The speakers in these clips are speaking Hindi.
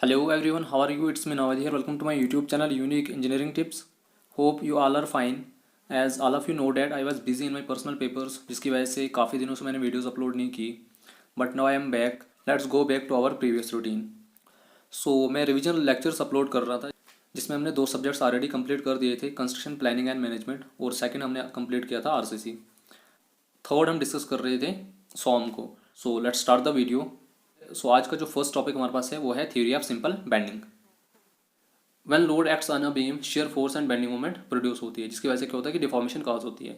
Hello everyone, how are you? It's me Nawad here. Welcome to my YouTube channel Unique Engineering Tips. Hope you all are fine. As all of you know that I was busy in my personal papers, जिसकी वजह से काफ़ी दिनों से मैंने वीडियोस अपलोड नहीं की. But now I am back. Let's go back to our previous routine. So मैं रिविजन लेक्चर्स अपलोड कर रहा था जिसमें हमने दो सब्जेक्ट्स ऑलरेडी कंप्लीट कर दिए थे, कंस्ट्रक्शन प्लानिंग एंड मैनेजमेंट, और सेकंड हमने कंप्लीट किया था आरसीसी. थर्ड हम डिस्कस कर रहे थे सॉम को. So let's start the video. So आज का जो फर्स्ट टॉपिक हमारे पास है वो है theory of simple bending. When load acts on a beam shear force and bending moment produce होती है, जिसकी वजह से क्या होता है कि डिफॉर्मेशन कॉज होती है.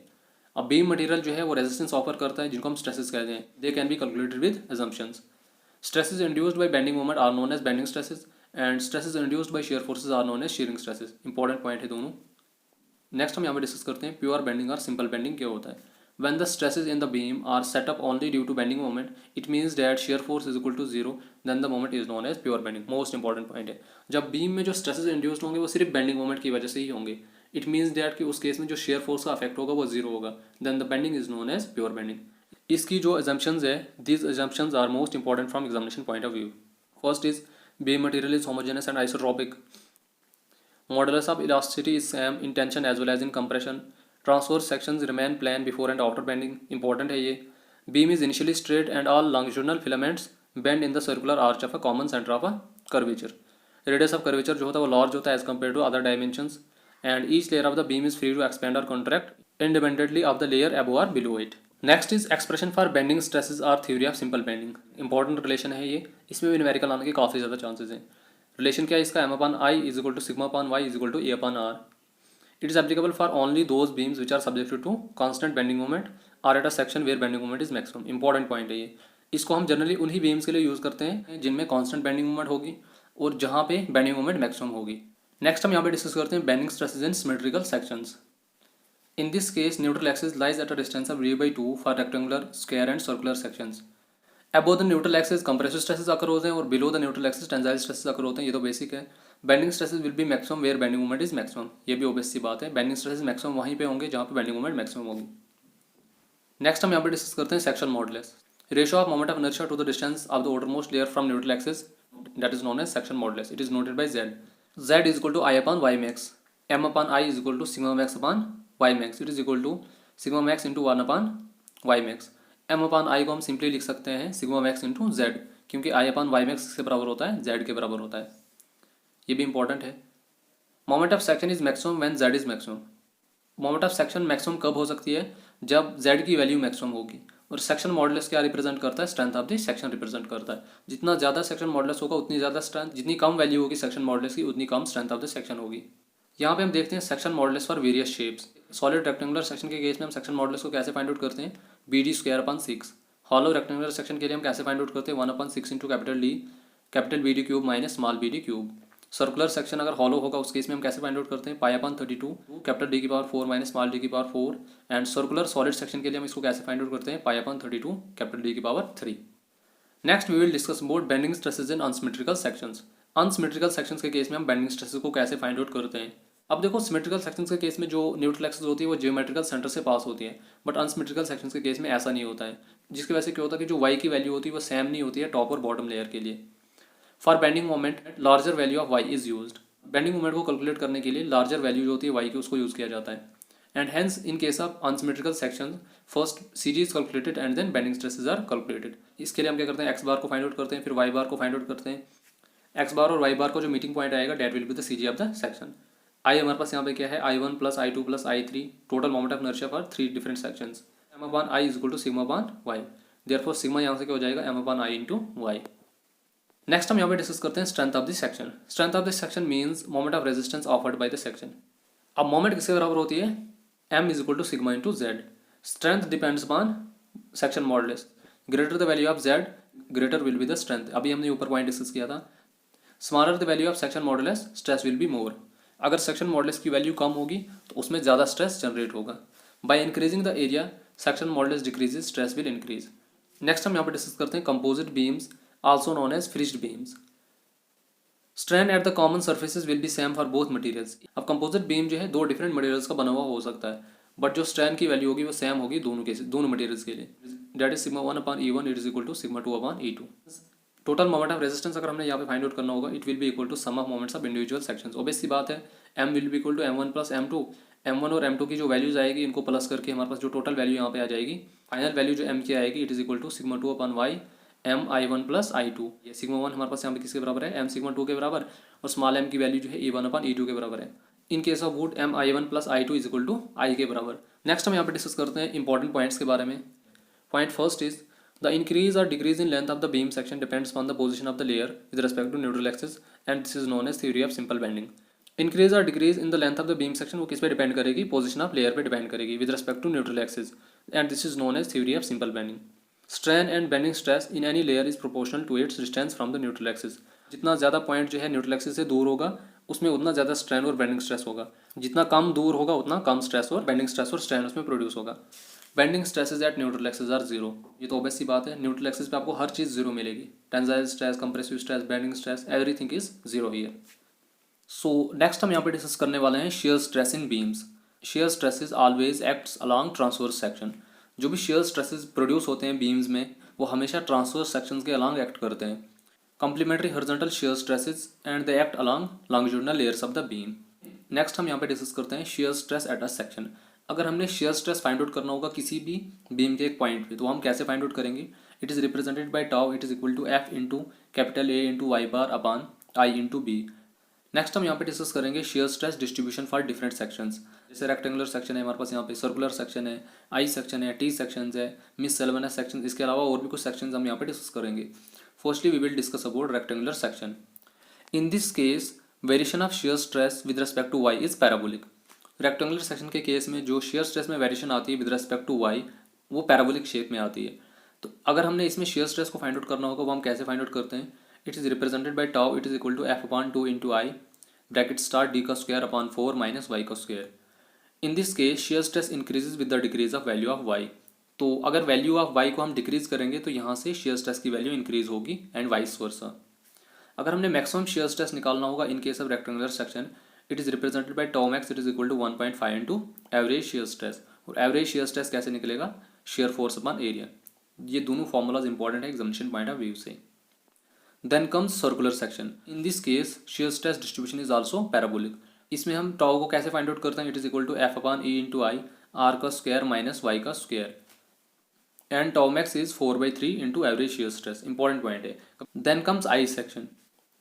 अब बीम मटेरियल जो है वो रेजिस्टेंस ऑफर करता है, जिनको हम स्ट्रेसेस कहते हैं. They can be calculated with assumptions. Stresses induced by bending moment are known as bending stresses and stresses induced by shear forces are known as shearing stresses. Important point है दोनों. नेक्स्ट हम यहाँ पे डिस्कस करते हैं प्योर बेंडिंग और सिंपल बेंडिंग क्या होता है. When the stresses in the beam are set up only due to bending moment, it means that shear force is equal to zero. Then the moment is known as pure bending. Most important point है, जब बीम में जो स्ट्रेसेस इंड्यूस्ड होंगे वो सिर्फ बेंडिंग मोमेंट की वजह से ही होंगे. इट मीन्स दैट कि उस केस में जो शेयर फोर्स का अफेक्ट होगा वो जीरो होगा. Then the bending is known as pure bending. इसकी जो assumptions है, these assumptions are most important from examination point of view. First is beam material is homogeneous and isotropic. Modulus of elasticity is same in tension as well as in compression. Transverse sections remain plane before and after bending. Important है ये. Beam is initially straight and all longitudinal filaments bend in the circular arch of a common center of a curvature. Radius of curvature जो होता है वो large होता है as compared to other dimensions, and each layer of the beam is free to expand or contract independently of the layer above or below it. Next is expression for bending stresses or theory of simple bending. Important relation है ये. इसमें भी न्यूमेरिकल आने के काफ़ी ज़्यादा चांसेस हैं. रिलेशन क्या है इसका? M upon I is equal to sigma upon Y is equal to E upon R. It is applicable for only those beams which are subjected to constant bending moment or at a section where bending moment is maximum. Important point है ये. इसको हम जनरली उन्हीं beams के लिए यूज़ करते हैं जिनमें constant bending moment होगी और जहाँ पे bending moment maximum होगी. नेक्स्ट हम यहाँ पे डिस्कस करते हैं bending stresses in symmetrical sections. In this case, neutral axis lies at a distance of d/2 for rectangular, square and circular sections. Above the neutral axis compressive stresses occur होते हैं और below the neutral axis tensile stresses occur होते हैं. ये तो बेसिक है. Bending stresses will be maximum where bending moment is maximum. ये भी ऑब्वियस सी बात है. बेंडिंग स्ट्रेसेस मैक्सिमम वहीं पे होंगे जहाँ पे बेंडिंग मोमेंट मैक्सिमम होगी. नेक्स्ट हम यहाँ पे डिस्कस करते हैं section modulus. Ratio of moment of inertia to the distance of the outermost layer from neutral axis, that is known as section modulus. It is noted by z. z is equal to I upon Y max. m upon I is equal to sigma max upon Y max. It is equal to sigma max into 1 upon Y max. m upon I को हम सिंपली लिख सकते हैं सिग्मा मैक्स इंटू z, क्योंकि i अपॉन वाई मैक्स के बराबर होता है z के बराबर होता है. ये भी इंपॉर्टेंट है. Moment of section is maximum when z is maximum. Moment of section maximum कब हो सकती है? जब z की वैल्यू मैक्सिमम होगी. और सेक्शन मॉडुलस क्या रिप्रेजेंट करता है? Strength of the section represent करता है. जितना ज़्यादा सेक्शन मॉडुलस होगा उतनी ज़्यादा स्ट्रेंथ, जितनी कम वैल्यू होगी सेक्शन मॉडुलस की उतनी कम स्ट्रेंथ ऑफ द सेक्शन होगी. यहाँ पे हम देखते हैं section modulus for various shapes. Solid rectangular section के केस में हम सेक्शन मॉडुलस को कैसे फाइंड आउट करते हैं? bd square upon 6. Hollow rectangular section के लिए हम कैसे फाइंड आउट करते हैं? 1 upon 6 into capital D capital BD cube minus small BD cube. Circular section अगर हॉलो होगा उस केस में हम कैसे फाइंड आउट करते हैं? पाई अपॉन 32 कैपिटल D की पावर 4 माइनस स्मॉल d की power 4. And circular solid section के लिए हम इसको कैसे फाइंड आउट करते हैं? पाई अपॉन 32 कैपिटल D की power 3. Next we will discuss about bending stresses in unsymmetrical sections. Unsymmetrical sections के केस में हम बेंडिंग स्ट्रेसेस को कैसे फाइंड आउट करते हैं? अब देखो, सिमेट्रिकल सेक्शंस के केस में जो न्यूट्रल एक्सिस होती है वो जियोमेट्रिकल सेंटर से पास होती है, बट अनसिमेट्रिकल सेक्शंस के केस में ऐसा नहीं होता है, जिसकी वजह से क्या होता है कि जो y की वैल्यू होती है वो सेम नहीं होती है टॉप और बॉटम लेयर के लिए. For bending moment larger value of y is used. Bending moment को कैलकुलेट करने के लिए लार्जर वैल्यू जो होती है y की उसको यूज़ किया जाता है. And hence in case of unsymmetrical section first CG is calculated and then bending stresses are calculated. इसके लिए हम क्या करते हैं? x बार को फाइंड आउट करते हैं, फिर y बार को फाइंड आउट करते हैं. x बार और y बार को जो मीटिंग पॉइंट आएगा that will be the CG of the section. I हमारे पास यहाँ पे क्या है? I1 plus I2 plus I3 total moment of inertia for 3 different sections. m upon i is equal to sigma upon y. Therefore sigma यहाँ से क्या हो जाएगा? m upon i into y. Next हम यहाँ पे डिस्कस करते हैं strength of the section. Strength of the section means moment of resistance offered by the section. अब मोमेंट किसके बराबर होती है? m is equal to sigma into z. Strength depends upon section modulus. Greater the value of z greater will be the strength. अभी हमने ऊपर पॉइंट डिस्कस किया था. Smaller the value of section modulus stress will be more. अगर सेक्शन मॉडुलस की वैल्यू कम होगी तो उसमें ज़्यादा स्ट्रेस जनरेट होगा. By increasing the area section modulus decreases, stress will increase. Next हम यहाँ पर डिस्कस करते हैं composite beams also known as flitched beams. Strain at the common surfaces will be same for both materials. अब कंपोजिट बीम जो है दो डिफरेंट मटेरियल्स का बना हुआ हो सकता है, बट जो स्ट्रेन की वैल्यू होगी वो सेम होगी दोनों मटेरियल्स के लिए. That is sigma 1 upon E1 it is equal to sigma 2 upon E2. Total moment of resistance अगर हमने यहाँ पे फाइंड आउट करना होगा, it will be equal to sum of moments of individual sections. Obvious सी बात है, m will be equal to m1 plus m2। m1 और m2 की जो वैल्यूज आएगी इनको प्लस करके हमारे पास जो टोटल वैल्यू यहाँ पे आ जाएगी, फाइनल वैल्यू जो m की आएगी, it is equal to sigma 2 upon y m i1 plus i2। ये सिग्मा 1 हमारे पास यहाँ पे किसके बराबर है, m सिग्मा 2 के बराबर, और स्मॉल m की वैल्यू जो है e1 अपॉन e2 के बराबर है। In case of wood m i1 plus i2 is equal to i के बराबर। नेक्स्ट हम यहाँ पे डिस्कस करते हैं इंपॉर्टेंट पॉइंट्स के बारे में। Point first is the increase or decrease in length of the beam section depends on the position of the layer with respect to neutral axis and this is known as theory of simple bending. Increase or decrease in the length of the beam section वो किस पे डिपेंड करेगी, पोजिशन ऑफ लेयर पे डिपेंड करेगी with respect to neutral axis and this is known as theory of simple bending. Strain and bending stress in any layer is proportional to its distance from the neutral axis. जितना ज़्यादा पॉइंट जो है न्यूट्रल एक्सिस से दूर होगा उसमें उतना ज़्यादा स्ट्रेन और बेंडिंग स्ट्रेस होगा, जितना कम दूर होगा उतना कम स्ट्रेस और बेंडिंग स्ट्रेस और स्ट्रेन उसमें प्रोड्यूस होगा। Bending stresses at neutral axis are zero, ये तो ऑब्वियस सी बात है, न्यूट्रल एक्सिस पे आपको हर चीज़ जीरो मिलेगी, tensile stress, compressive stress, bending stress, everything is zero here. So next हम यहाँ पे डिस्कस करने वाले हैं शेयर स्ट्रेस इन beams. Shear stresses always acts along transverse section. जो भी शेयर स्ट्रेसेस प्रोड्यूस होते हैं बीम्स में वो हमेशा ट्रांसवर्स सेक्शंस के अलोंग एक्ट करते हैं। Complementary horizontal shear stresses and they act along longitudinal layers of the beam. Next हम यहाँ पे डिस्कस करते हैं shear stress at a section. अगर हमने शेयर स्ट्रेस फाइंड आउट करना होगा किसी भी बीम के एक पॉइंट पे तो हम कैसे फाइंड आउट करेंगे, it is represented by tau, it is equal to F into capital A into Y bar upon I into B. Next हम यहाँ पे डिस्कस करेंगे shear stress distribution for different sections. जैसे रेक्टेंगुलर सेक्शन है हमारे पास, यहाँ पे सर्कुलर सेक्शन है, आई सेक्शन है, टी सेक्शन है, मिस सेल्वन सेक्शन, इसके अलावा और भी कुछ सेक्शंस हम यहाँ पे डिस्कस करेंगे। Firstly we will discuss about rectangular section. In this case variation of shear stress with respect to Y is parabolic. Rectangular section के केस में जो शेयर स्ट्रेस में वेरिएशन आती है विद रेस्पेक्ट टू वाई वो पैराबोलिक शेप में आती है। तो अगर हमने इसमें शेयर स्ट्रेस को फाइंड आउट करना होगा वो हम कैसे फाइंड आउट करते हैं, it is represented by tau, it is equal to F upon 2 into I bracket star D का स्क्वायर अपॉन 4 माइनस वाई का square. In this case shear stress increases with the decrease of value of Y. तो अगर वैल्यू ऑफ वाई को हम डिक्रीज करेंगे तो यहाँ से शेयर स्ट्रेस की वैल्यू इंक्रीज होगी एंड वाइस वर्सा। अगर हमने मैक्सिमम शेयर स्ट्रेस निकालना होगा in case of rectangular section, it is represented by tau max, it is equal to 1.5 into average shear stress. और एवरेज शेयर स्ट्रेस कैसे निकलेगा, शेयर फोर्स अपॉन एरिया। ये दोनों फॉर्मूलाज इंपॉर्टेंट है एग्जामिनेशन पॉइंट ऑफ व्यू से। Then comes circular section. In this case shear stress distribution is also parabolic. इसमें हम टाउ को कैसे फाइंड आउट करते हैं, it is equal to F upon E into I R का स्क्वायर माइनस वाई का square and tau max is 4/3 into average shear stress. Important point है। Then comes I section.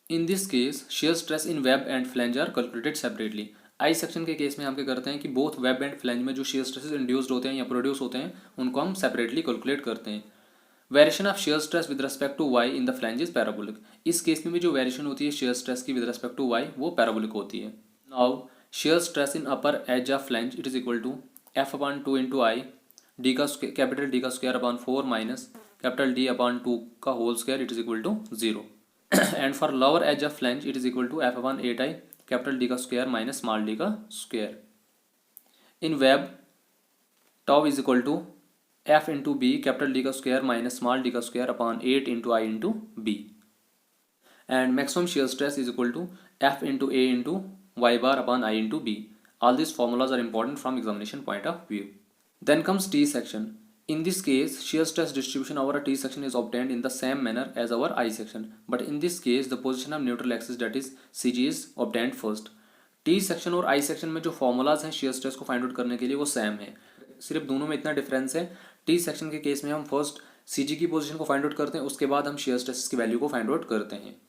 In this case shear stress in web and flange are calculated separately. I section के केस में हम क्या करते हैं कि बोथ वेब एंड फ्लैंज में जो शेयर स्ट्रेसेस इंड्यूस्ड होते हैं या प्रोड्यूस होते हैं उनको हम सेपरेटली कैलकुलेट करते हैं। Variation of shear stress with respect to Y in the flange is parabolic. इस केस में भी जो वेरिएशन होती है शेयर स्ट्रेस की विद रेस्पेक्ट टू वाई वो पैराबोलिक होती है। Now shear stress in upper edge of flange, it is equal to F upon 2 into I D का कैपिटल डी का square upon 4 minus capital D upon 2 का whole square, it is equal to 0। And for lower edge of flange it is equal to F upon 8 I capital D का स्क्वायर माइनस स्मॉल डी का square. In web tau is equal to F into B capital D का स्क्वायर माइनस स्मॉल डी का square upon 8 into I into B. And maximum shear stress is equal to F into A into Y bar upon I into B. All these formulas are important from examination point of view. Then comes T section. In this case, shear stress distribution over a T section is obtained in the same manner as our I section. But in this case, the position of neutral axis, that is CG, is obtained first. T section और I section में जो formulas हैं shear stress को find out करने के लिए वो same है, सिर्फ दोनों में इतना difference है। T section के केस में हम first CG की पोजीशन को फाइंड आउट करते हैं, उसके बाद हम शेयर स्ट्रेस की वैल्यू को फाइंड आउट करते हैं।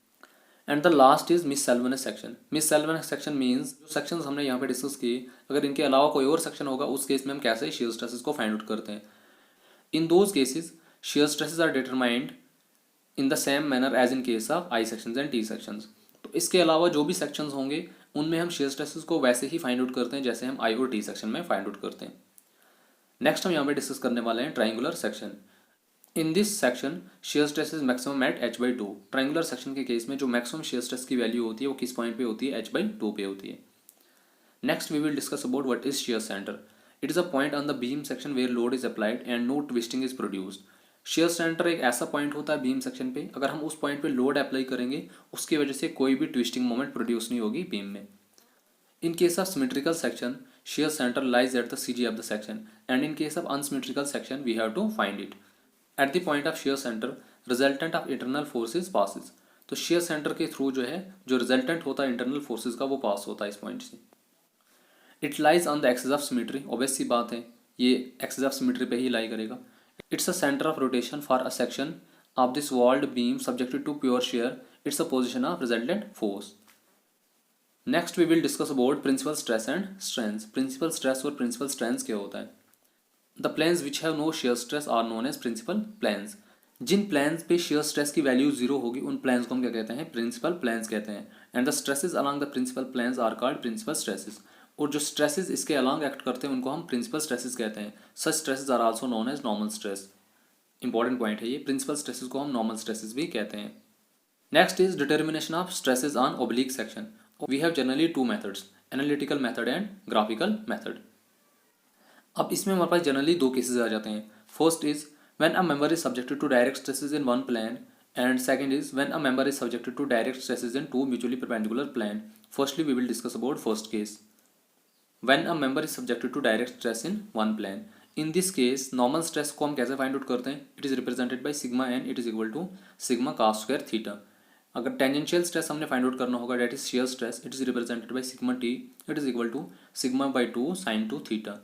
And the last is miscellaneous section. Miscellaneous section means जो सेक्शंस हमने यहाँ पे डिस्कस किए अगर इनके अलावा कोई और सेक्शन होगा उस केस में हम कैसे शेयर स्ट्रेसेस को फाइंड आउट करते हैं। In those cases shear stresses are determined in the same manner as in case of I sections and T sections. तो इसके अलावा जो भी सेक्शंस होंगे उनमें हम शेयर स्ट्रेसेस को वैसे ही फाइंड आउट करते हैं जैसे हम आई और टी सेक्शन में फाइंड आउट करते हैं। नेक्स्ट हम यहाँ पे डिस्कस करने वाले हैं triangular section. In this section shear stress is maximum at h/2। Triangular section के केस में जो मैक्सिमम शेयर स्ट्रेस की वैल्यू होती है वो किस पॉइंट पे होती है, h/2 पे होती है। Next we will discuss about what is shear center. It is a point on the beam section where load is applied and no twisting is produced. Shear center एक ऐसा पॉइंट होता है बीम सेक्शन पे, अगर हम उस पॉइंट पे लोड अप्लाई करेंगे उसकी वजह से कोई भी ट्विस्टिंग मोमेंट प्रोड्यूस नहीं होगी बीम में। In case of symmetrical section, shear center lies at the CG of the section, and in case of unsymmetrical section, we have to find it. At the point of shear center, resultant of internal forces passes. तो शेयर सेंटर के थ्रू जो है जो रिजल्टेंट होता है इंटरनल फोर्सेज का वो पास होता है इस पॉइंट से। It lies on the axis of symmetry, obvious सी बात है ये एक्सिस ऑफ सिमेट्री पे ही लाई करेगा। It's a center of rotation for a section of this walled beam subjected to pure shear. It's a position of resultant force. Next we will discuss about principal stress and strength. Principal stress और प्रिंसिपल स्ट्रेंथ क्या होता है। The planes which have no shear stress are known as principal planes. जिन प्लेन्स पे शेयर स्ट्रेस की वैल्यू जीरो होगी उन प्लेन्स को हम क्या कहते हैं, प्रिंसिपल प्लेन्स कहते हैं। And the stresses along the principal planes are called principal stresses. और जो स्ट्रेसेस इसके अलॉन्ग एक्ट करते हैं उनको हम प्रिंसिपल स्ट्रेसेस कहते हैं। Such stresses are also known as normal stress. Important point है ये, प्रिंसिपल स्ट्रेसेस को हम नॉर्मल स्ट्रेसेस भी कहते हैं। Next is determination of stresses on oblique section. We have generally two methods, analytical method and graphical method. अब इसमें हमारे पास जनरली दो केसेस आ जाते हैं। First is when a member is subjected to direct stresses in one plane, and second is when a member is subjected to direct stresses in two mutually perpendicular plane. Firstly we will discuss about first case, when a member is subjected to direct stress in one plane. In this case normal stress को हम कैसे फाइंड आउट करते हैं, it is represented by sigma N, it is equal to sigma cos square theta. अगर टेंजेंशियल स्ट्रेस हमने फाइंड आउट करना होगा, that is shear stress, it is represented by sigma T, it is equal to sigma by 2 sin 2 theta.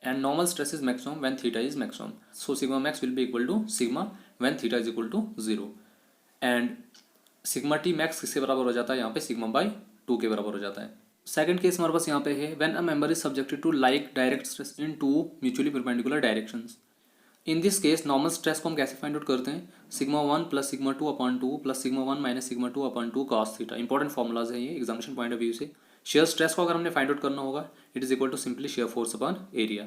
And normal stress is maximum when theta is maximum. So sigma max will be equal to sigma when theta is equal to 0. And sigma t max किसके बराबर हो जाता है यहाँ पे, sigma by 2 के बराबर हो जाता है। सेकंड केस हमारे पास यहाँ पे है when a member is subjected to like direct stress in two mutually perpendicular directions. In this case normal stress को हम कैसे फाइंड आउट करते हैं, sigma 1 plus sigma 2 upon 2 plus sigma 1 minus sigma 2 upon 2 cos theta. Important formulas है ये एग्जामिनेशन पॉइंट ऑफ व्यू से। शेयर स्ट्रेस को अगर हमने फाइंड आउट करना होगा, it is equal to simply shear force upon area.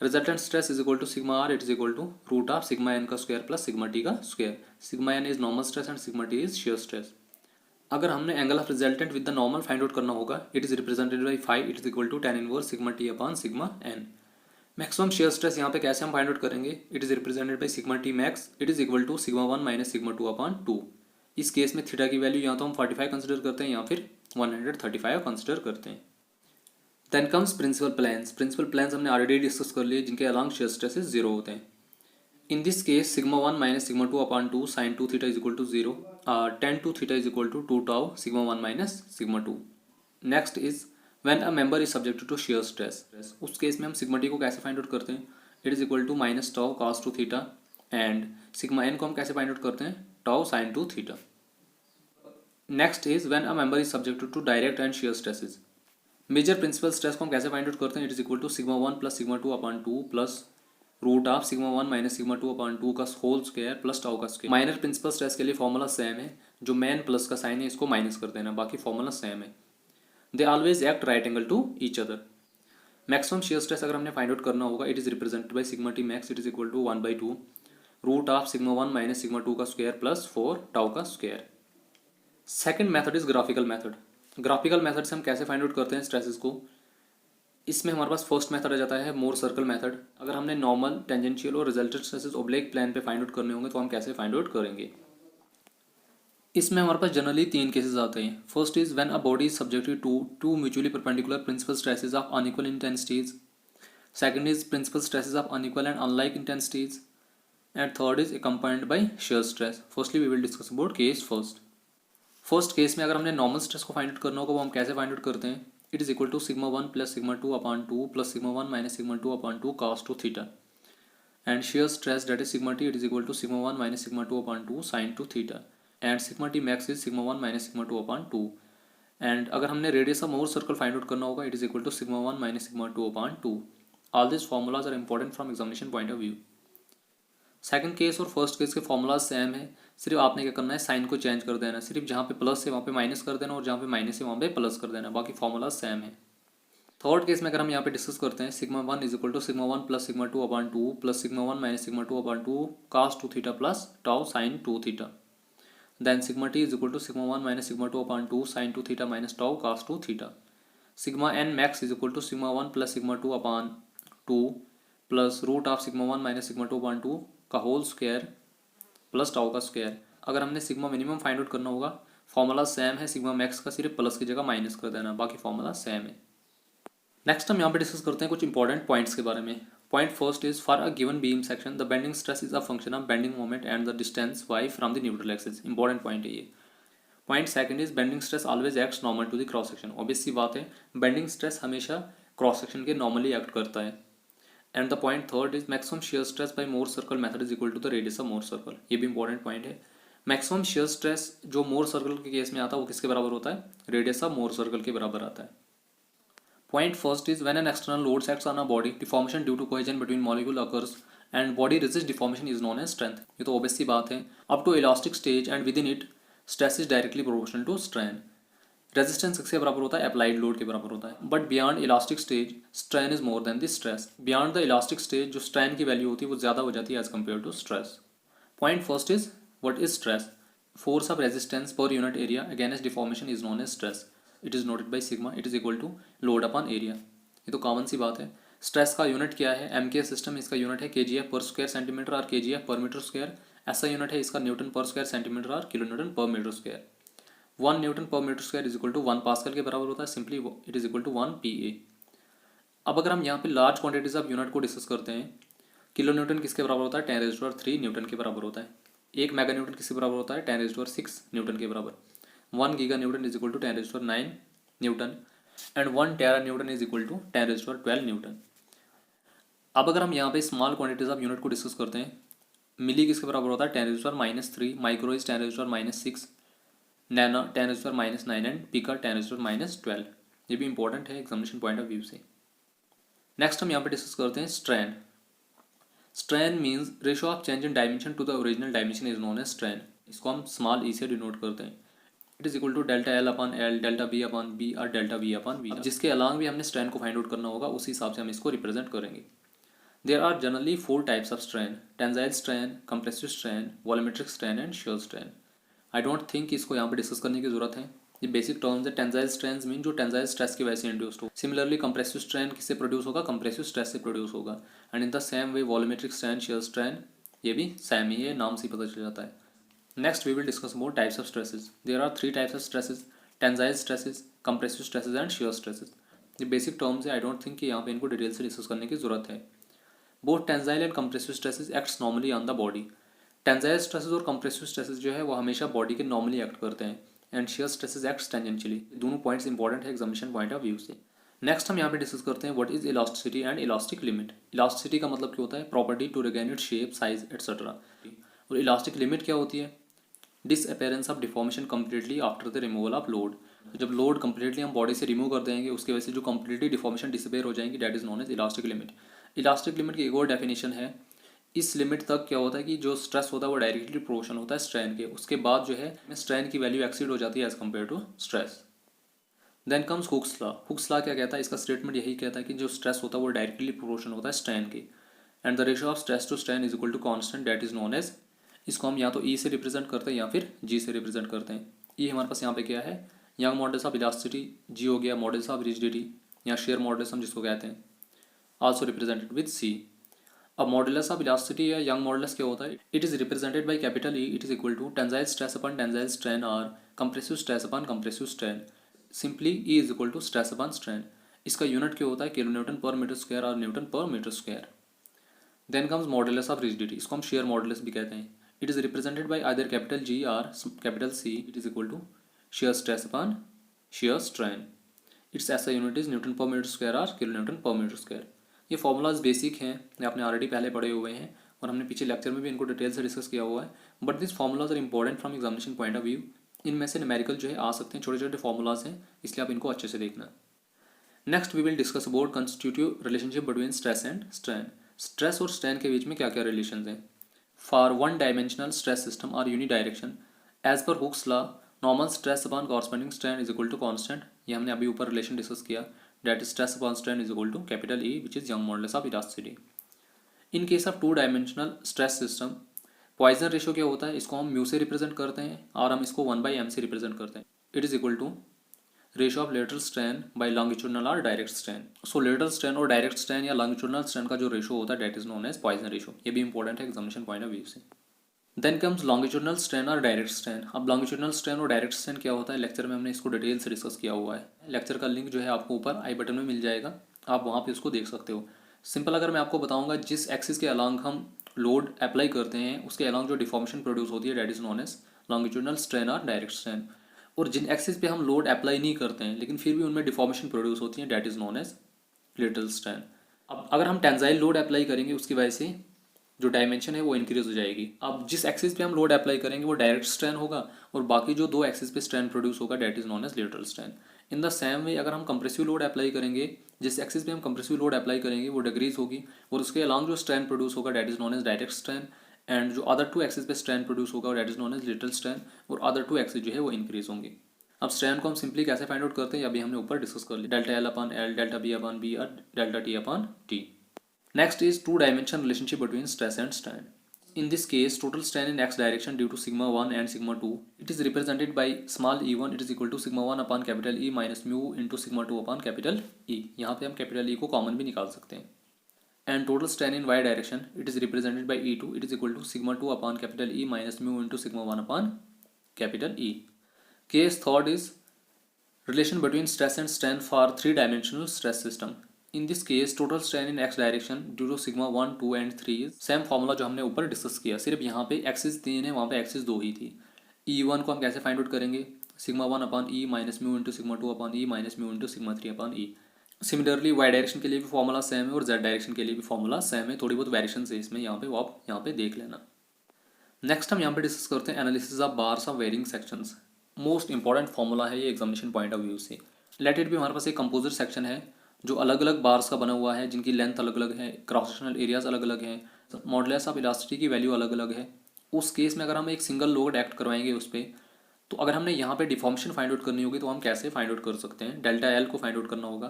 Resultant stress is equal to sigma R, it is equal to root of sigma N का स्क्वायर प्लस सिग्मा टी का square. Sigma N is normal stress and sigma T is shear stress. अगर हमने angle of resultant with the normal find out करना होगा, it is represented by 5, it is equal to tan inverse sigma T upon sigma N. Maximum shear stress यहाँ पे कैसे हम फाइंड आउट करेंगे, it is represented by sigma T max, it is equal to sigma 1 minus sigma 2 upon 2। इस केस में थीटा की वैल्यू या तो हम 45 कंसिडर करते हैं या फिर 135 कंसिडर करते हैं। Then comes principal planes. Principal planes हमने ऑलरेडी डिस्कस कर लिए, जिनके अलॉन्ग शेयर स्ट्रेसेस जीरो होते हैं। In this case sigma 1 minus sigma 2 upon 2 sin 2 theta is equal to 0, tan 2 theta is equal to 2 tau sigma 1 minus sigma 2। Next is when a member is subjected to shear stress. उस केस में हम सिग्मा टी को कैसे फाइंड आउट करते हैं, it is equal to minus tau cos 2 theta. And sigma N को हम कैसे फाइंड आउट करते हैं, tau sin 2 theta. Next is when a member is subjected to direct and shear stresses. Major principal stress को हम कैसे फाइंड आउट करते हैं, it is equal to sigma 1 plus sigma 2 upon 2 plus root of sigma 1 minus sigma 2 upon 2 का होल स्क्वायर प्लस टाउ का स्क्वायर। माइनर प्रिंसिपल स्ट्रेस के लिए फॉर्मूला सेम है, जो मेन प्लस का साइन है इसको माइनस कर देना, बाकी फॉर्मूला सेम है। They always act right angle to each other. Maximum shear stress अगर हमने फाइंड आउट करना होगा, it is represented by sigma T max, it is equal to 1/2 root of sigma 1 minus sigma 2 का स्क्वायर प्लस 4 टाउ का square. Second method is graphical method. Graphical method से हम कैसे फाइंड आउट करते हैं स्ट्रेसेस को, इसमें हमारे पास फर्स्ट मेथड आ जाता है मोर सर्कल मेथड। अगर हमने नॉर्मल, टेंजेंशियल और रिजल्टेंट स्ट्रेसेस ओब्लिक प्लेन पे फाइंड आउट करने होंगे तो हम कैसे फाइंड आउट करेंगे। इसमें हमारे पास जनरली तीन केसेस आते हैं। First is when a body is subjected to two mutually perpendicular principal stresses of unequal intensities. Second is principal stresses of unequal and unlike intensities. And third is accompanied by shear stress. Firstly we will discuss about case first. First case में अगर हमने नॉर्मल स्ट्रेस को फाइंड आउट करना होगा, वो हम कैसे फाइंड आउट करते हैं, it is equal to sigma 1 plus sigma 2 upon 2 plus sigma 1 minus sigma 2 upon 2 cos 2 theta. And shear stress that is sigma T, it is equal to sigma 1 minus sigma 2 upon 2 sin 2 theta. And sigma T max is sigma 1 minus sigma 2 upon 2। And अगर हमने radius of Mohr circle find out करना होगा, it is equal to sigma 1 minus sigma 2 upon 2। All this formulas are important from examination point of view. Second case और फर्स्ट केस के फॉर्मूलाज सेम है, सिर्फ आपने क्या करना है, साइन को चेंज कर देना। सिर्फ जहाँ पे प्लस है वहाँ पे माइनस कर देना और जहाँ पे माइनस है वहाँ पे प्लस कर देना, बाकी फॉर्मूलाज सेम है। थर्ड केस में अगर हम यहाँ पे डिस्कस करते हैं, sigma 1 is equal to sigma 1 plus sigma 2 upon 2 plus sigma 1 minus sigma 2 upon 2 cos 2 theta plus tau sin 2 theta. Then sigma T is equal to sigma 1 minus sigma 2 upon 2 sin 2 theta minus tau cos 2 theta. Sigma N max is equal to sigma 1 plus sigma 2 upon 2 plus root of sigma 1 minus sigma 2 upon 2 का होल स्क्वायर प्लस टाउ का स्क्वायर। अगर हमने सिग्मा मिनिमम फाइंड आउट करना होगा, फॉर्मूला सेम है, सिग्मा मैक्स का सिर्फ प्लस की जगह माइनस कर देना, बाकी फॉर्मूला सेम है। नेक्स्ट हम यहाँ पे डिस्कस करते हैं कुछ इंपॉर्टेंट पॉइंट्स के बारे में। Point first is for a given beam section the bending stress is a function of bending moment and the distance y from the neutral axis. Important point है ये। Point second is bending stress always acts normal to the cross section. Obvious सी बात है, बेंडिंग स्ट्रेस हमेशा क्रॉस सेक्शन के नॉर्मली एक्ट करता है। And the point third is maximum shear stress by Mohr circle method is equal to the radius of Mohr circle. ये भी इंपॉर्टेंट पॉइंट है। मैक्सिमम शियर स्ट्रेस जो मोर सर्कल के केस में आता है वो किसके बराबर होता है? रेडियस ऑफ मोर सर्कल के बराबर आता है। Point first is when an external load acts on a body deformation due to cohesion between molecule occurs and body resist deformation is known as strength. ये तो ऑब्वियस सी बात है। Up to elastic stage and within it stress is directly proportional to strain. Resistance किसके बराबर होता है? अप्लाइड लोड के बराबर होता है। But beyond elastic stage strain is more than the stress. Beyond the elastic stage जो स्ट्रेन की वैल्यू होती है वो ज़्यादा हो जाती है as compare to stress. Point first is what is stress? Force of resistance per unit area against deformation is known as stress. It is noted by sigma. It is equal to load upon area. ये तो कॉमन सी बात है। स्ट्रेस का यूनिट क्या है? एमके सिस्टम, इसका यूनिट है केजीएफ पर स्क्वायर सेंटीमीटर और केजीएफ पर मीटर स्क्वायर। ऐसा यूनिट है इसका न्यूटन पर स्क्वायर सेंटीमीटर और kilo newton per metre square. 1 newton per metre square is equal to 1 pascal के बराबर होता है। Simply it is equal to 1 PA। अब अगर हम यहाँ पे लार्ज क्वांटिटीज ऑफ यूनिट को डिस्कस करते हैं, किलो न्यूटन किसके बराबर होता है? 10⁻³ न्यूटन के बराबर होता है। 1 मेगा न्यूटन किसके बराबर होता है? 10⁻6 न्यूटन के बराबर। 1 giga newton is equal to 10�9 newton and 1 tera newton is equal to 10⁻12 newton. अब अगर हम यहाँ पे स्मॉल क्वांटिटीज ऑफ यूनिट को डिस्कस करते हैं, मिली किसके बराबर होता है? 10⁻⁻3, micro is 10⁻⁻6, nano 10⁻⁻9 and pico 10⁻⁻12। ये भी इंपॉर्टेंट है एग्जामिनेशन पॉइंट ऑफ व्यू से। नेक्स्ट हम यहाँ पे डिस्कस करते हैं strain. Strain means ratio of change in dimension to the original dimension is known as strain. इसको हम स्मॉल ई से डिनोट करते हैं। It is equal to delta L upon L, delta B upon B और डेल्टा वी अपॉन वी। जिसके अलॉन्ग भी हमने स्ट्रेन को फाइंड आउट करना होगा, उसी हिसाब से हम इसको रिप्रेजेंट करेंगे। There are generally 4 types of strain: tensile strain, compressive strain, volumetric strain and shear strain. I don't think इसको यहाँ पे डिस्कस करने की जरूरत है। ये बेसिक टर्म्स है। टेंसाइल स्ट्रेन मीन जो टेंसाइल स्ट्रेस की वजह से इंड्यूस्ड हो। सिमिलरली कंप्रेसिव स्ट्रेन किससे प्रोड्यूस होगा? कंप्रेसिव स्ट्रेस से प्रोड्यूस होगा। And in the same way volumetric strain, shear strain, ये भी सेम ही है, नाम से पता चल जाता है। Next we will discuss about types of stresses. There are 3 types of stresses: tensile stresses, compressive stresses and shear stresses. ये बेसिक टर्म्स है। आई डोंट थिंक कि यहाँ पे इनको डिटेल से डिस्कस करने की जरूरत है। Both tensile and compressive stresses acts normally on the body. Tensile stresses और कंप्रेसिव स्ट्रेसेस जो है वो हमेशा बॉडी के नॉर्मली एक्ट करते हैं and shear stresses acts tangentially. दोनों पॉइंट्स इंपॉर्टेंट है एग्जामिनेशन पॉइंट ऑफ व्यू से। नेक्स्ट हम यहाँ पे डिस्कस करते हैं what is elasticity and elastic limit. Elasticity का मतलब क्या होता है? Property to regain it shape, size etcetera. और इलास्टिक लिमिट क्या होती है? Disappearance of deformation completely after the removal of load. जब लोड कम्प्लीटली हम बॉडी से रिमूव कर देंगे, उसकी वजह से जो कम्प्लीटली डिफॉर्मेशन डिसअपेयर हो जाएंगी, that is known as elastic limit. Elastic limit की एक और डेफिनेशन है। इस लिमिट तक क्या होता है कि जो स्ट्रेस होता है वो डायरेक्टली प्रोपोर्शनल होता है स्ट्रेन के। उसके बाद जो है स्ट्रेन की वैल्यू एक्सीड हो जाती है as compare to stress. Then comes Hooke's law. Hooke's law क्या कहता है? इसका स्टेटमेंट यही कहता है कि जो स्ट्रेस होता है वो डायरेक्टली प्रोपोर्शनल होता है स्ट्रेन के। And the ratio of stress to strain is equal to constant, that is known as. इसको हम या तो ई से रिप्रेजेंट करते हैं या फिर जी से रिप्रेजेंट करते हैं। ई हमारे पास यहाँ पे क्या है? Young modulus of elasticity. G हो गया मॉडल्स ऑफ रिजिडिटी या शेयर मॉडल्स हम जिसको कहते हैं, आल्सो रिप्रेजेंटेड विद सी। अब मॉडुलस ऑफ इलास्टिसिटी या यंग मॉडुलस क्या होता है? It is represented by capital E. It is equal to tensile stress upon tensile strain और compressive stress upon compressive strain. Simply E is equal to stress upon strain. इसका यूनिट क्या होता है? Kilo newton per metre square और newton per metre square. Then comes modulus of rigidity. इसको हम शेयर मॉडुलस भी कहते हैं। It is represented by either capital G और capital C. It is equal to shear stress upon shear strain. It's ऐसा unit is newton per metre square और kilo newton per metre square. ये फॉर्मूलाज बेसिक हैं, ये आपने ऑलरेडी पहले पढ़े हुए हैं और हमने पीछे लेक्चर में भी इनको डिटेल से डिस्कस किया हुआ है। But this formulas are important from examination point of view. इनमें से न्यूमेरिकल जो है आ सकते हैं, छोटे छोटे फॉर्मूलाज हैं, इसलिए आप इनको अच्छे से देखना। Next we will discuss about constitutive relationship between stress and strain. Stress और स्ट्रेन के बीच में क्या क्या रिलेशन हैं? For one dimensional stress system और uni direction as per Hooke's law normal stress upon corresponding strain is equal to constant. ये हमने अभी ऊपर रिलेशन डिस्कस किया, that is stress upon strain is equal to capital E, which is Young modulus of elasticity. In case of 2 dimensional stress system, Poisson ratio क्या होता है? इसको हम म्यू से रिप्रेजेंट करते हैं और हम इसको 1/m से रिप्रेजेंट करते हैं। It is equal to ratio of lateral strain by longitudinal और direct strain. So lateral strain और डायरेक्ट स्ट्रेन या लॉन्गिट्यूडनल स्ट्रेन का जो रेशियो होता है that is known as Poisson ratio. ये भी इंपॉर्टेंट है एग्जामिनेशन पॉइंट ऑफ व्यू से। देन कम्स लॉन्गिट्यूडनल स्ट्रेन और डायरेक्ट स्ट्रेन। अब लॉन्गिट्यूडनल स्ट्रेन और डायरेक्ट स्ट्रेन क्या होता है? लेक्चर में हमने इसको डिटेल से डिस्कस किया हुआ है। लेक्चर का लिंक जो है आपको ऊपर आई बटन में मिल जाएगा, आप वहाँ पे उसको देख सकते हो। सिंपल अगर मैं आपको बताऊंगा, जिस एक्सिस के अलॉन्ग हम लोड अप्लाई करते हैं उसके अलॉन्ग जो डिफॉर्मेशन प्रोड्यूस होती है that is known as longitudinal strain और डायरेक्ट स्ट्रेन। और जिन एक्सिस पे हम लोड अप्लाई नहीं करते हैं लेकिन फिर भी उनमें डिफॉर्मेशन प्रोड्यूस होती है that is known as lateral strain. अब अगर हम टेंसाइल लोड अप्लाई करेंगे उसकी वजह से जो डायमेंशन है वो इंक्रीज हो जाएगी। अब जिस एक्सिस पे हम लोड अप्लाई करेंगे वो डायरेक्ट स्ट्रेन होगा और बाकी जो दो एक्सिस पे स्ट्रेन प्रोड्यूस होगा that is known as lateral strain. In the same way अगर हम कंप्रेसिव लोड अप्लाई करेंगे, जिस एक्सिस पे हम कंप्रेसिव लोड अप्लाई करेंगे वो डिक्रीज होगी और उसके अलॉन्ग जो स्ट्रेन प्रोड्यूस होगा that is known as direct strain. And जो अदर टू एक्सिस पे स्ट्रेन प्रोड्यूस होगा that is known as lateral strain और अदर टू एक्सिस जो है वो इंक्रीज होंगी। अब स्ट्रेन को हम सिंपली कैसे फाइंड आउट करते हैं अभी हमने ऊपर डिस्कस कर लिया, delta L upon L, delta B upon B और delta T upon T. Next is two dimension relationship between stress and strain. In this case, total strain in x direction due to sigma 1 and sigma 2, it is represented by small e1, it is equal to sigma 1 upon capital E minus mu into sigma 2 upon capital E. यहाँ पे हम capital E को common भी निकाल सकते हैं. And total strain in y direction, it is represented by E2, it is equal to sigma 2 upon capital E minus mu into sigma 1 upon capital E. Case third is relation between stress and strain for three-dimensional stress system. In this case, total strain in x direction due to sigma 1, 2 and 3 is same formula जो हमने ऊपर डिस्कस किया, सिर्फ यहाँ पे एक्सिस 3 है, वहाँ पे एक्सिस 2 ही थी। E1 को हम कैसे फाइंड आउट करेंगे, sigma 1 upon E minus mu into sigma 2 upon E minus mu into sigma 3 upon E. Similarly Y direction के लिए भी फॉर्मूला सेम है और जेड डायरेक्शन के लिए भी फॉर्मूला सेम है, थोड़ी बहुत वेरिएशन है इसमें, यहाँ पे वो आप यहाँ पे देख लेना। नेक्स्ट हम यहाँ पे डिस्कस करते हैं analysis of bars of varying sections. Most important formula है ये एग्जामिनेशन पॉइंट ऑफ व्यू से। लेट इट भी हमारे पास एक कंपोजिट सेक्शन है जो अलग अलग बार्स का बना हुआ है, जिनकी लेंथ अलग अलग है, क्रॉस सेक्शनल एरियाज अलग अलग हैं, मॉडुलस ऑफ इलास्टिसिटी की वैल्यू अलग अलग है। उस केस में अगर हम एक सिंगल लोड एक्ट करवाएंगे उस पर, तो अगर हमने यहाँ पे डिफॉर्मेशन फाइंड आउट करनी होगी तो हम कैसे फाइंड आउट कर सकते हैं, डेल्टा एल को फाइंड आउट करना होगा,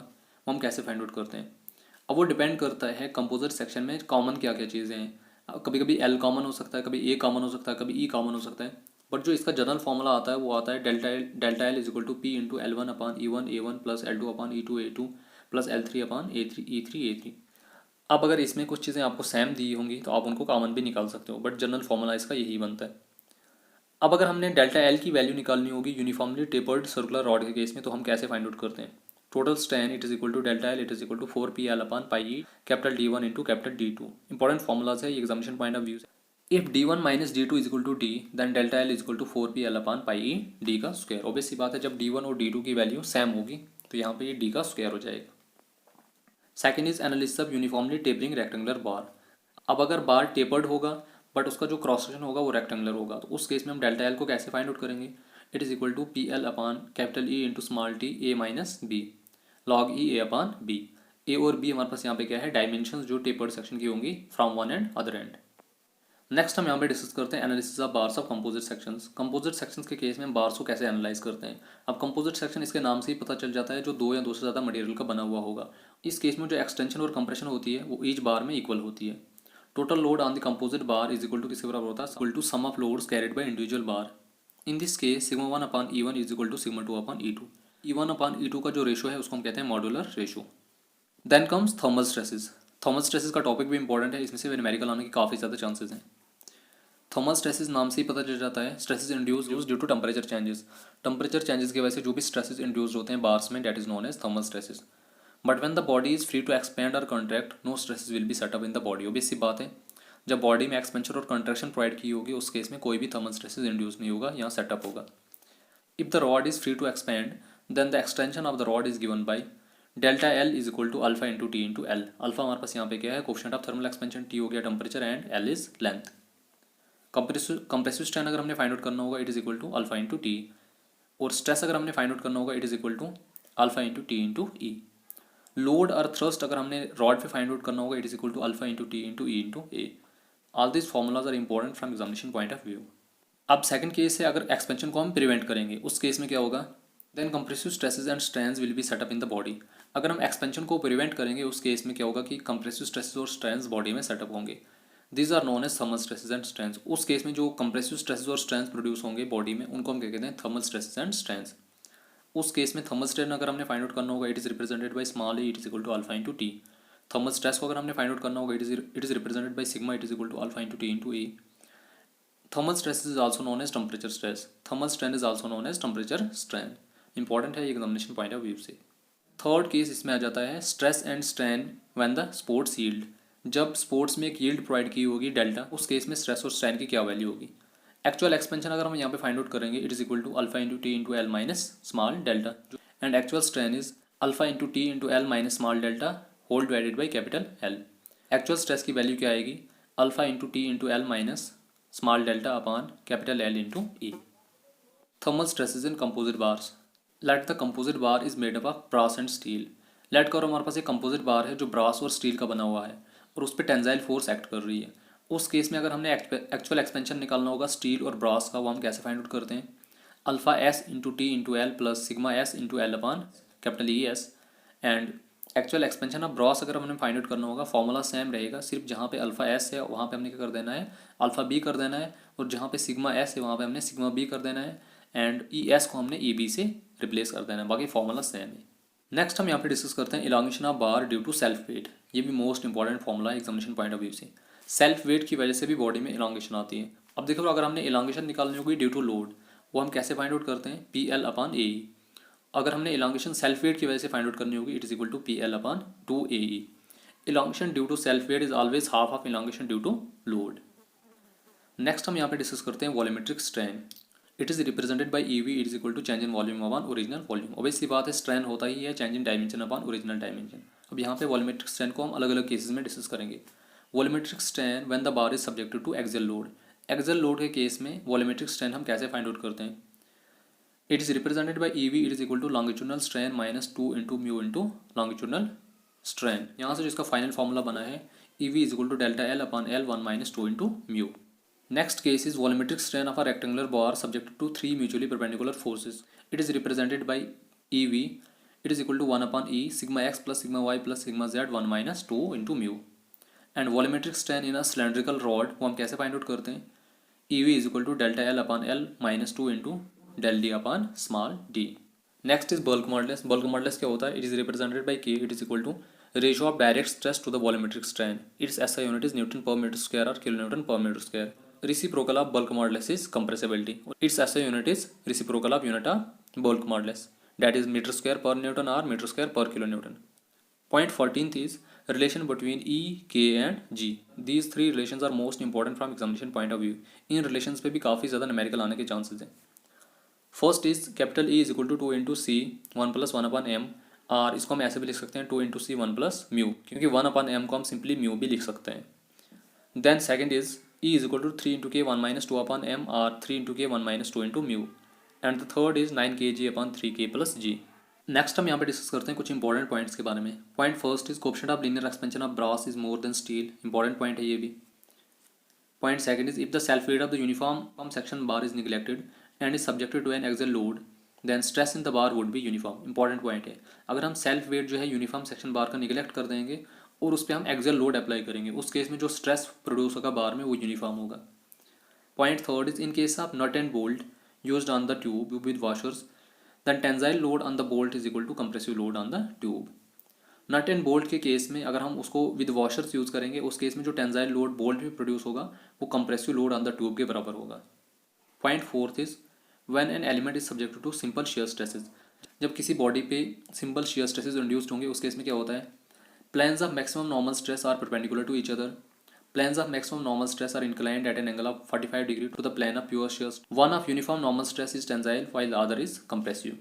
वो हम कैसे फाइंड आउट करते हैं। अब वो डिपेंड करता है कंपोजिट सेक्शन में कॉमन क्या क्या चीज़ें हैं। कभी कभी एल कॉमन हो सकता है, कभी ए कॉमन हो सकता है, कभी ई कॉमन हो सकता है, बट जो इसका जनरल फॉर्मूला आता है वो आता है delta L is equal to P into L one upon E one A one plus L two upon E two plus L three upon A three. अब अगर इसमें कुछ चीज़ें आपको सेम दी होंगी तो आप उनको कॉमन भी निकाल सकते हो, बट जनरल फॉर्मूला इसका यही बनता है। अब अगर हमने डेल्टा एल की वैल्यू निकालनी होगी यूनिफॉर्मली टेपर्ड सर्कुलर रॉड के केस में, तो हम कैसे फाइंड आउट करते हैं। Total strain it is equal to delta L it is equal to 4p l upon pi capital D1 into capital D2। Important formulas है ये एग्जामिनेशन पॉइंट ऑफ व्यू से। If D1 minus D2 is equal to D, then delta L is equal to 4p l upon pi D का स्क्वायर। ऑब्वियस सी बात है, जब D1 और D2 की वैल्यू सेम होगी तो यहाँ पे ये D का स्क्वायर हो जाएगा। Second is analysis of uniformly tapering rectangular bar. अब अगर बार टेपर्ड होगा बट उसका जो क्रॉस सेक्शन होगा वो रेक्टेंगुलर होगा, तो उस केस में हम डेल्टा एल को कैसे फाइंड आउट करेंगे। It is equal to P L upon capital E into small T A minus B log E A upon B. A और बी हमारे पास यहाँ पे क्या है, डायमेंशंस जो टेपर्ड सेक्शन की होंगी from one and other and. Next हम यहाँ पे डिस्कस करते हैं analysis of bars of composite sections. Composite sections के केस में हम बार्स को कैसे एनालाइज करते हैं। अब कंपोजिट सेक्शन इसके नाम से ही पता चल जाता है जो दो या दो से ज़्यादा मटेरियल का बना हुआ होगा। इस केस में जो एक्सटेंशन और कंप्रेशन होती है वो ईच बार में इक्वल होती है। Total load on the composite bar is equal to किसके बराबर होता है, equal to sum of loads carried by individual bar. In this case sigma 1 upon E one is equal to sigma 2 upon E two. ई1 अपॉन ई टू का जो रेशो है उसको हम कहते हैं modular ratio. Then comes thermal stresses. Thermal stresses का टॉपिक भी इंपॉर्टेंट है, इसमें से न्यूमेरिकल आने के काफ़ी ज़्यादा चांसेस हैं। थर्मल स्ट्रेसेस नाम से ही पता चल जाता है, stresses induce due to temperature changes. Temperature changes की वजह से जो भी स्ट्रेसेस इंड्यूस होते हैं बार्स में, that is known as thermal stresses. But when the body is free to expand और contract, no stresses will be set up in the body. Obvious सी बात है, जब बॉडी में एक्सपेंशन और कंट्रैक्शन प्रोवाइड की होगी उस केस में कोई भी थर्मल स्ट्रेसेस इंड्यूस नहीं होगा, यहाँ सेटअप होगा। If the rod is free to expand, then the extension of the rod is given by delta L is equal to alpha into T into L. Alpha हमारे पास यहाँ पे क्या है, coefficient of thermal expansion, T हो गया temperature and L is length. Compressive strain अगर हमने फाइंड आउट करना होगा it is equal to alpha into T, और स्ट्रेस अगर हमने फाइंड आउट करना होगा it is equal to alpha into T into E. Load और थ्रस्ट अगर हमने रॉड पे फाइंड आउट करना होगा it is equal to alpha into T into E into A. All this formulas are important from examination point of view. अब सेकंड केस है, अगर एक्सपेंशन को हम प्रिवेंट करेंगे उस केस में क्या होगा, then compressive stresses and strains will be set up in the body. अगर हम एक्सपेंशन को प्रिवेंट करेंगे उस केस में क्या होगा कि कंप्रेसिव स्ट्रेसेस और स्ट्रेन्स बॉडी में सेटअप होंगे। These are known as thermal stresses and strains. उस केस में जो कंप्रेसिव स्ट्रेसेस और स्ट्रेन्स प्रोड्यूस होंगे बॉडी में उनको हम क्या कहते हैं, थर्मल स्ट्रेसेस एंड स्ट्रेन्स। उस केस में थर्मल स्ट्रेन अगर हमने फाइंड आउट करना होगा it is represented by small a it is equal to alpha into T. Thermal stress को अगर हमने फाइंड आउट करना होगा it is represented by sigma it is equal to alpha into T into A. Thermal stress is also known as temperature stress. Thermal strain is also known as temperature strain. Important है ये एग्जामिनेशन पॉइंट ऑफ व्यू से। थर्ड केस इसमें आ जाता है stress and strain when the supports yield. जब स्पोर्ट्स में एक यील्ड प्रोवाइड की होगी डेल्टा, उस केस में स्ट्रेस और स्ट्रेन की क्या वैल्यू होगी। एक्चुअल एक्सपेंशन अगर हम यहाँ पे फाइंड आउट करेंगे, it is equal to alpha into T into L minus small delta, and actual strain is alpha into T into L minus small delta whole divided by capital L. Actual stress की वैल्यू क्या आएगी, alpha into T into L minus small delta upon capital L into E. Thermal stresses in composite bars. Let the composite bar is made up of brass and steel. Late करो हमारे पास एक कंपोजिट बार है जो ब्रास और स्टील का बना हुआ है और उस पर टेंजाइल फोर्स एक्ट कर रही है। उस केस में अगर हमने एक्चुअल एक्सपेंशन निकालना होगा स्टील और ब्रास का, वो हम कैसे फाइंड आउट करते हैं, alpha S into T into L plus sigma S into L upon capital E S. And actual expansion of brass अगर हमने फाइंड आउट करना होगा, फॉर्मूला सेम रहेगा, सिर्फ जहाँ पे अल्फा एस है वहाँ पे हमने क्या कर देना है, अल्फा बी कर देना है, और जहाँ पे सिग्मा एस है वहाँ पे हमने सिग्मा बी कर देना है, एंड ई एस को हमने ई बी से रिप्लेस कर देना है, बाकी फॉर्मूला सेम है। नेक्स्ट हम यहाँ पे डिस्कस करते हैं elongation of bar due to self weight. ये भी मोस्ट इंपॉर्टेंट फॉर्मूला है एग्जामिनेशन पॉइंट ऑफ व्यू से। सेल्फ वेट की वजह से भी बॉडी में इलांगेशन आती है। अब देखो, अगर हमने इलांगेशन निकालनी होगी ड्यू टू लोड, वो हम कैसे फाइंड आउट करते हैं, पी एल अपॉन ए ई। अगर हमने इलांगेशन सेल्फ वेट की वजह से फाइंड आउट करनी होगी, it is equal to P L upon two A E. Elongation due to self weight is always half of elongation due to load. Next हम यहाँ पे डिस्कस करते हैं volumetric strain. It is represented by E V, it is equal to change in volume upon original volume. Obviously बात है, स्ट्रेन होता ही है change in dimension upon original dimension. अब यहाँ पे वॉल्यूमेट्रिक स्ट्रेन को हम अलग अलग केसेस में डिस्कस करेंगे। Volumetric strain when the bar is subjected to axial load. Axial load के केस में वॉल्यूमेट्रिक स्ट्रेन हम कैसे फाइंड आउट करते हैं, it is represented by E V, it is equal to longitudinal strain minus two into mu into longitudinal strain. यहाँ से जिसका फाइनल फॉर्मूला बना है, E V is equal to delta L upon L one minus two into mu. Next case is volumetric strain of a rectangular bar subjected to three mutually perpendicular forces. It is represented by EV. It is equal to 1 upon E sigma x plus sigma y plus sigma z 1 minus 2 into mu. And volumetric strain in a cylindrical rod वो हम कैसे फाइंड आउट करते हैं, EV is equal to delta L upon L minus 2 into del D upon small d. Next is bulk modulus. Bulk modulus क्या होता है, it is represented by K. It is equal to ratio of direct stress to the volumetric strain. Its SI unit is Newton per meter square or kilonewton per meter square. Reciprocal of bulk modulus is compressibility. Its SI unit is reciprocal of unit of bulk modulus, that is meter square per newton or meter square per kilonewton. Point 14th is relation between E, K and G. These three relations are most important from examination point of view. In relations पे भी काफ़ी ज़्यादा numerical आने के chances हैं। First is capital E is equal to 2 into C 1 plus 1 upon M, और इसको हम ऐसे भी लिख सकते हैं 2 into C 1 plus mu, क्योंकि 1 upon M को हम simply mu भी लिख सकते हैं। Then second is E is equal to 3 into K 1 minus 2 upon M, or 3 into K 1 minus 2 into mu. And the third is 9 kg upon 3K plus G. Next हम यहाँ पे डिस्कस करते हैं कुछ इंपॉर्टेंट पॉइंट्स के बारे में। Point first is coefficient of linear expansion of brass is more than steel. Important point है ये भी। Point second is if the self weight of the uniform section bar is neglected and is subjected to an axial load, then stress in the bar would be uniform. Important point है, अगर हम सेल्फ वेट जो है यूनिफॉर्म सेक्शन बार का निगलेक्ट कर देंगे और उस पर हम एक्सियल लोड अप्लाई करेंगे, उस केस में जो स्ट्रेस प्रोड्यूस होगा बार में वो यूनिफॉर्म होगा। Point third is in case of nut and bolt used on the tube with washers, then tensile load on the bolt is equal to compressive load on the tube. Nut and bolt के केस में अगर हम उसको विद वॉशर्स यूज़ करेंगे, उस केस में जो टेंजाइल लोड बोल्ट में प्रोड्यूस होगा वो compressive load on the tube के बराबर होगा। Point fourth is when an element is subjected to simple shear stresses. जब किसी बॉडी पे सिंपल शेयर स्ट्रेसेस इंड्यूस्ड होंगे, उस केस में क्या होता है, planes of maximum normal stress are perpendicular to each other. Planes of maximum normal stress are inclined at an angle of 45 degree to the plane of pure shear. One of uniform normal stress is tensile while the other is compressive.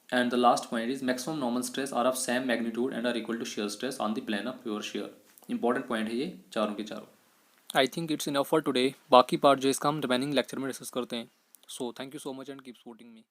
And the last point is maximum normal stress are of same magnitude and are equal to shear stress on the plane of pure shear. Important point है ये चारों के चारों। I think it's enough for today. बाकी पार्ट जो इसका हम रिमेनिंग लेक्चर में डिस्कस करते हैं। So thank you so much and keep supporting me.